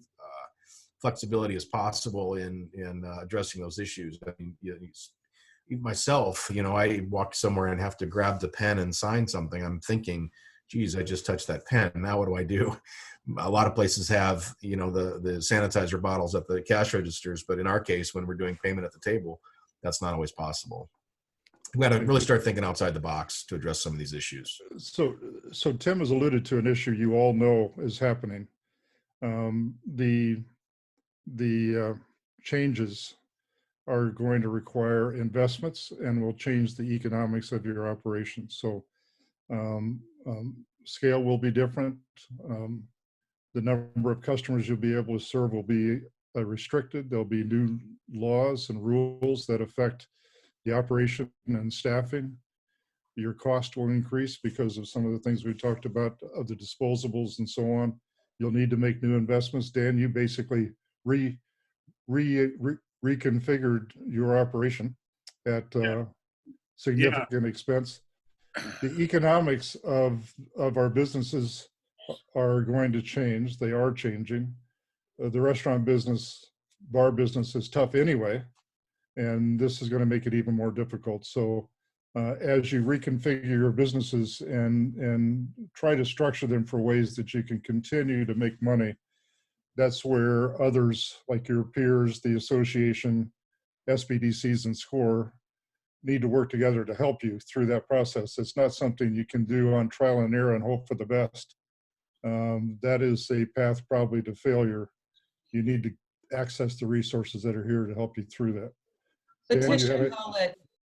flexibility as possible in addressing those issues. I mean, myself, I walk somewhere and have to grab the pen and sign something. I'm thinking, geez, I just touched that pen. Now what do I do? A lot of places have, the sanitizer bottles at the cash registers, but in our case, when we're doing payment at the table, that's not always possible. We've got to really start thinking outside the box to address some of these issues.
So Tim has alluded to an issue you all know is happening. The changes are going to require investments and will change the economics of your operation. So scale will be different. The number of customers you'll be able to serve will be restricted. There'll be new laws and rules that affect the operation and staffing. Your cost will increase because of some of the things we talked about, of the disposables and so on. You'll need to make new investments. Dan, you basically reconfigured your operation at significant expense. The economics of our businesses are going to change. They are changing. The restaurant business, bar business is tough anyway, and this is going to make it even more difficult. So as you reconfigure your businesses and try to structure them for ways that you can continue to make money, that's where others like your peers, the association, SBDCs, and SCORE need to work together to help you through that process. It's not something you can do on trial and error and hope for the best. That is a path probably to failure. You need to access the resources that are here to help you through that.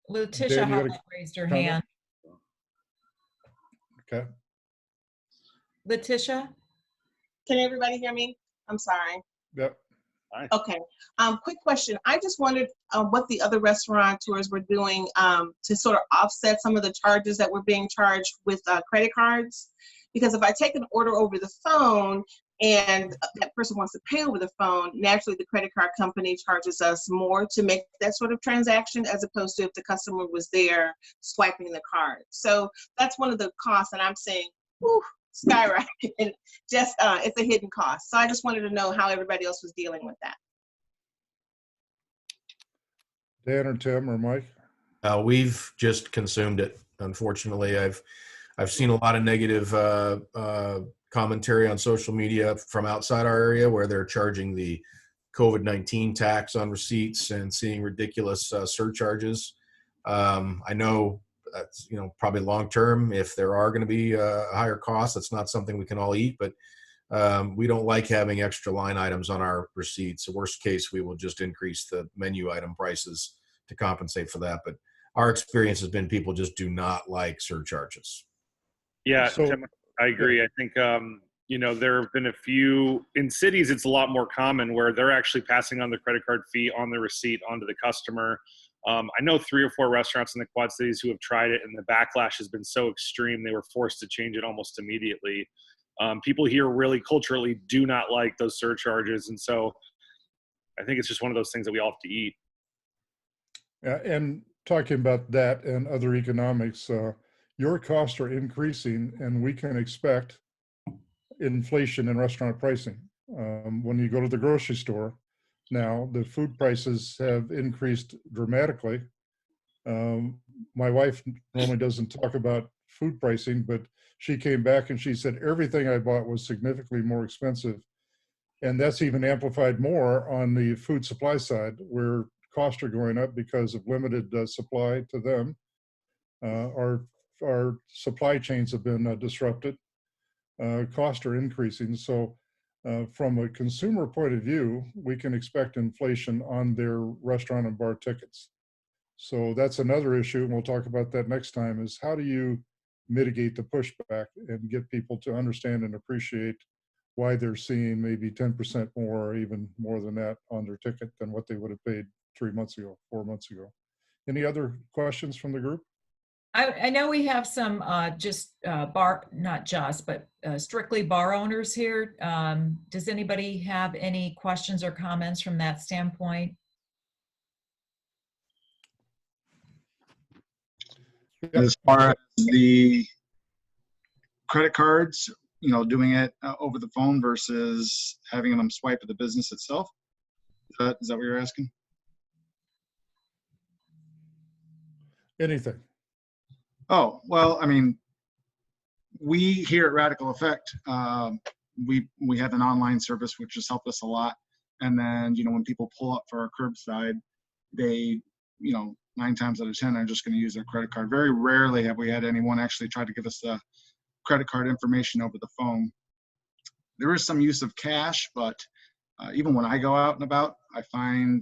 Letitia Hollett raised her hand.
Okay.
Letitia?
Can everybody hear me? I'm sorry.
Yep.
Okay. Quick question. I just wondered what the other restaurateurs were doing to sort of offset some of the charges that were being charged with credit cards. Because if I take an order over the phone and that person wants to pay over the phone, naturally the credit card company charges us more to make that sort of transaction, as opposed to if the customer was there swiping the card. So that's one of the costs, and I'm saying, whew, skyrocket. Just it's a hidden cost. So I just wanted to know how everybody else was dealing with that.
Dan or Tim or Mike?
We've just consumed it. Unfortunately, I've seen a lot of negative commentary on social media from outside our area where they're charging the COVID-19 tax on receipts and seeing ridiculous surcharges. I know that's, probably long term, if there are going to be higher costs, that's not something we can all eat, but we don't like having extra line items on our receipts. The worst case, we will just increase the menu item prices to compensate for that. But our experience has been people just do not like surcharges.
Yeah,
So,
Tim, I agree. I think, there have been a few, in cities, it's a lot more common where they're actually passing on the credit card fee on the receipt onto the customer. I know 3 or 4 restaurants in the Quad Cities who have tried it, and the backlash has been so extreme, they were forced to change it almost immediately. People here really culturally do not like those surcharges. And so I think it's just one of those things that we all have to eat.
Yeah, and talking about that and other economics, your costs are increasing, and we can expect inflation in restaurant pricing. When you go to the grocery store now, the food prices have increased dramatically. My wife normally doesn't talk about food pricing, but she came back and she said, everything I bought was significantly more expensive. And that's even amplified more on the food supply side, where costs are going up because of limited supply to them. Our supply chains have been disrupted. Costs are increasing. So from a consumer point of view, we can expect inflation on their restaurant and bar tickets. So that's another issue, and we'll talk about that next time, is how do you mitigate the pushback and get people to understand and appreciate why they're seeing maybe 10% more or even more than that on their ticket than what they would have paid 3 months ago, 4 months ago. Any other questions from the group?
I know we have some strictly bar owners here. Does anybody have any questions or comments from that standpoint?
As far as the credit cards, doing it over the phone versus having them swipe at the business itself? Is that what you're asking?
Anything.
Oh, well, we here at Radical Effect, we have an online service which has helped us a lot. And then, when people pull up for our curbside, they, 9 times out of 10 are just going to use their credit card. Very rarely have we had anyone actually try to give us the credit card information over the phone. There is some use of cash, but
even when I go out and about, I find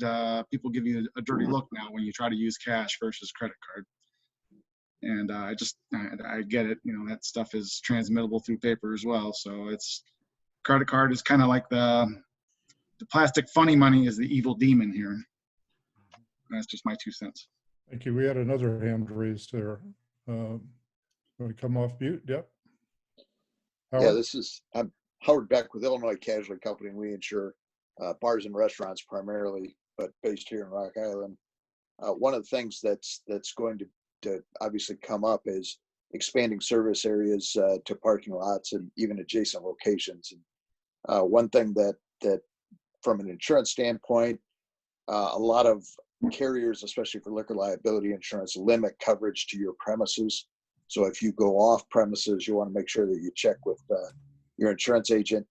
people give you a dirty look now when you try to use cash versus credit card. And I get it. You know, that stuff is transmittable through paper as well. So credit card is kind of like the plastic funny money is the evil demon here. That's just my 2 cents.
Thank you. We had another hand raised there. Want to come off mute? Yep. Howard?
Yeah, I'm Howard Beck with Illinois Casualty Company, and we insure bars and restaurants primarily, but based here in Rock Island. One of the things that's going to obviously come up is expanding service areas to parking lots and even adjacent locations. And one thing that from an insurance standpoint, a lot of carriers, especially for liquor liability insurance, limit coverage to your premises. So if you go off premises, you want to make sure that you check with your insurance agent.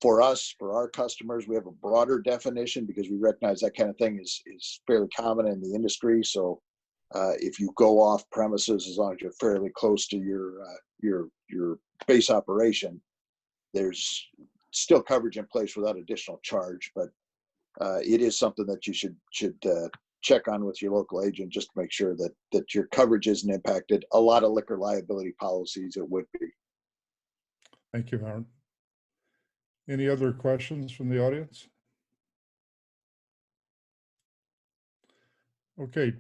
For us, for our customers, we have a broader definition because we recognize that kind of thing is fairly common in the industry. So if you go off premises, as long as you're fairly close to your base operation, there's still coverage in place without additional charge. But it is something that you should check on with your local agent just to make sure that your coverage isn't impacted. A lot of liquor liability policies, it would be.
Thank you, Howard. Any other questions from the audience? Okay,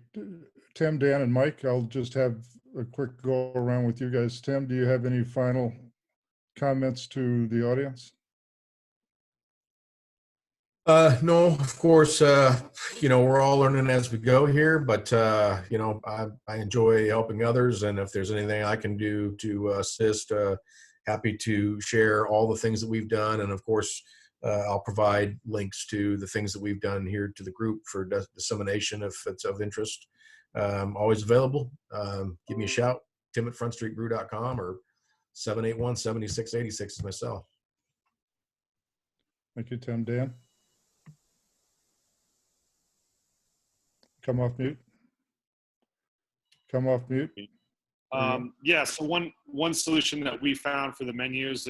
Tim, Dan, and Mike, I'll just have a quick go around with you guys. Tim, do you have any final comments to the audience?
No, of course, we're all learning as we go here, but, I enjoy helping others. And if there's anything I can do to assist, happy to share all the things that we've done. And of course, I'll provide links to the things that we've done here to the group for dissemination if it's of interest. Always available. Give me a shout, tim@frontstreetbrew.com or 781-7686 is my cell.
Thank you, Tim. Dan? Come off mute. Come off mute.
Yeah, so one solution that we found for the menus,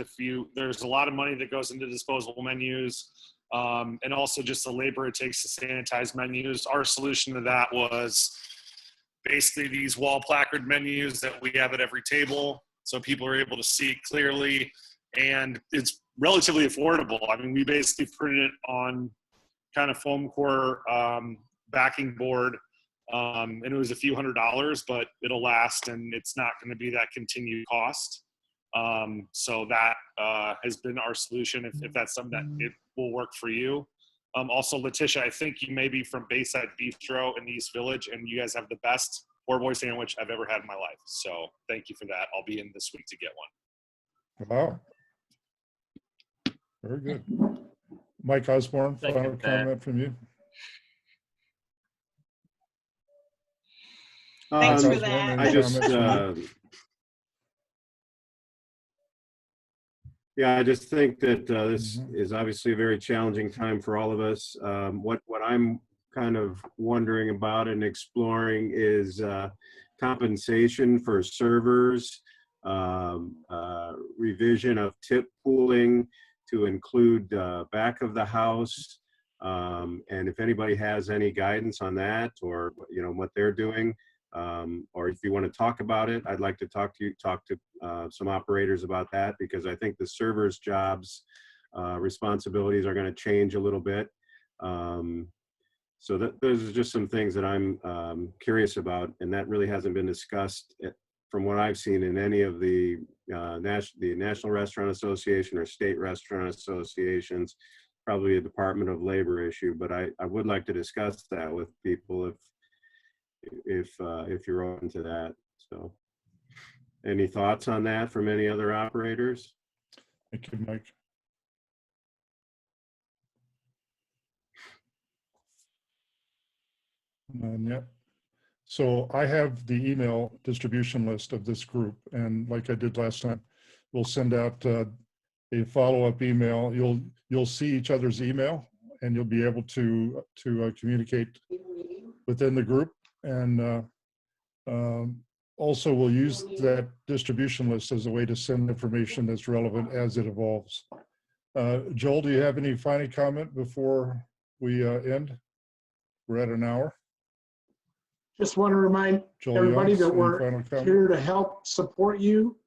there's a lot of money that goes into disposable menus, and also just the labor it takes to sanitize menus. Our solution to that was basically these wall placard menus that we have at every table, so people are able to see it clearly, and it's relatively affordable. I mean, we basically printed it on kind of foam core backing board. And it was a few $100s, but it'll last, and it's not going to be that continued cost. So that has been our solution, if that's something that it will work for you. Also, Letitia, I think you may be from Bayside Bistro in the East Village, and you guys have the best poor boy sandwich I've ever had in my life. So thank you for that. I'll be in this week to get one.
Wow. Very good. Mike Osborne, final comment from you.
Thanks for that.
I just think that this is obviously a very challenging time for all of us. What I'm kind of wondering about and exploring is compensation for servers, revision of tip pooling to include back of the house, and if anybody has any guidance on that, or what they're doing. Or if you want to talk about it, I'd like to talk to some operators about that, because I think the servers' jobs, responsibilities are going to change a little bit. So those are just some things that I'm curious about, and that really hasn't been discussed from what I've seen in any of the National Restaurant Association or state restaurant associations. Probably a Department of Labor issue, but I would like to discuss that with people if you're open to that. So any thoughts on that from any other operators?
Thank you, Mike. Yep. So I have the email distribution list of this group, and like I did last time, we'll send out a follow-up email. You'll see each other's email, and you'll be able to communicate within the group. And also we'll use that distribution list as a way to send information that's relevant as it evolves. Joel, do you have any final comment before we end? We're at an hour.
Just want to remind
Joel
everybody
Youngs,
that
any
we're
final comment?
here to help support you.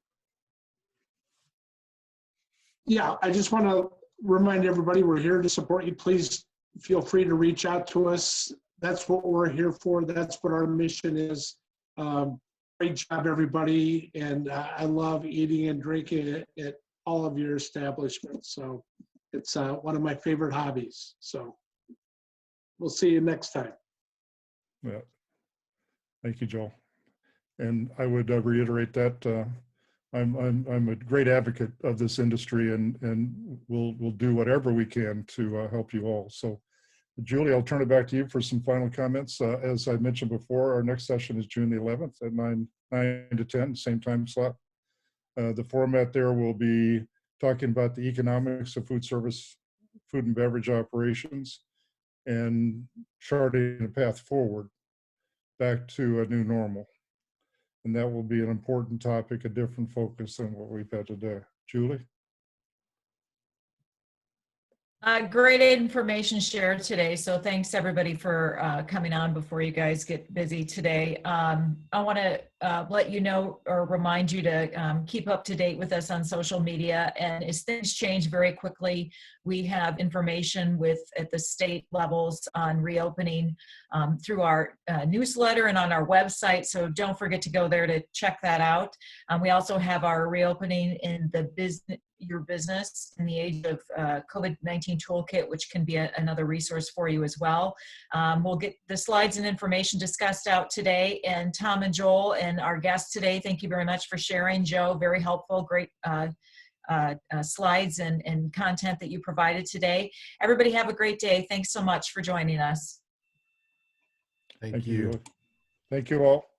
Yeah, I just want to remind everybody we're here to support you. Please feel free to reach out to us. That's what we're here for. That's what our mission is. Great job, everybody. And I love eating and drinking at all of your establishments. So it's one of my favorite hobbies. So we'll see you next time.
Yeah. Thank you, Joel. And I would reiterate that I'm a great advocate of this industry, and we'll do whatever we can to help you all. So, Julie, I'll turn it back to you for some final comments. As I mentioned before, our next session is June the 11th at 9 to 10, same time slot. The format there will be talking about the economics of food service, food and beverage operations, and charting a path forward back to a new normal. And that will be an important topic, a different focus than what we've had today. Julie?
Great information shared today. So thanks everybody for coming on before you guys get busy today. I want to let you know or remind you to keep up to date with us on social media. And as things change very quickly, we have information at the state levels on reopening through our newsletter and on our website. So don't forget to go there to check that out. We also have our reopening in the your business in the age of COVID-19 toolkit, which can be another resource for you as well. We'll get the slides and information discussed out today. And Tom and Joel and our guests today, thank you very much for sharing. Joe, very helpful, great slides and content that you provided today. Everybody have a great day. Thanks so much for joining us.
Thank you.
Thank you all.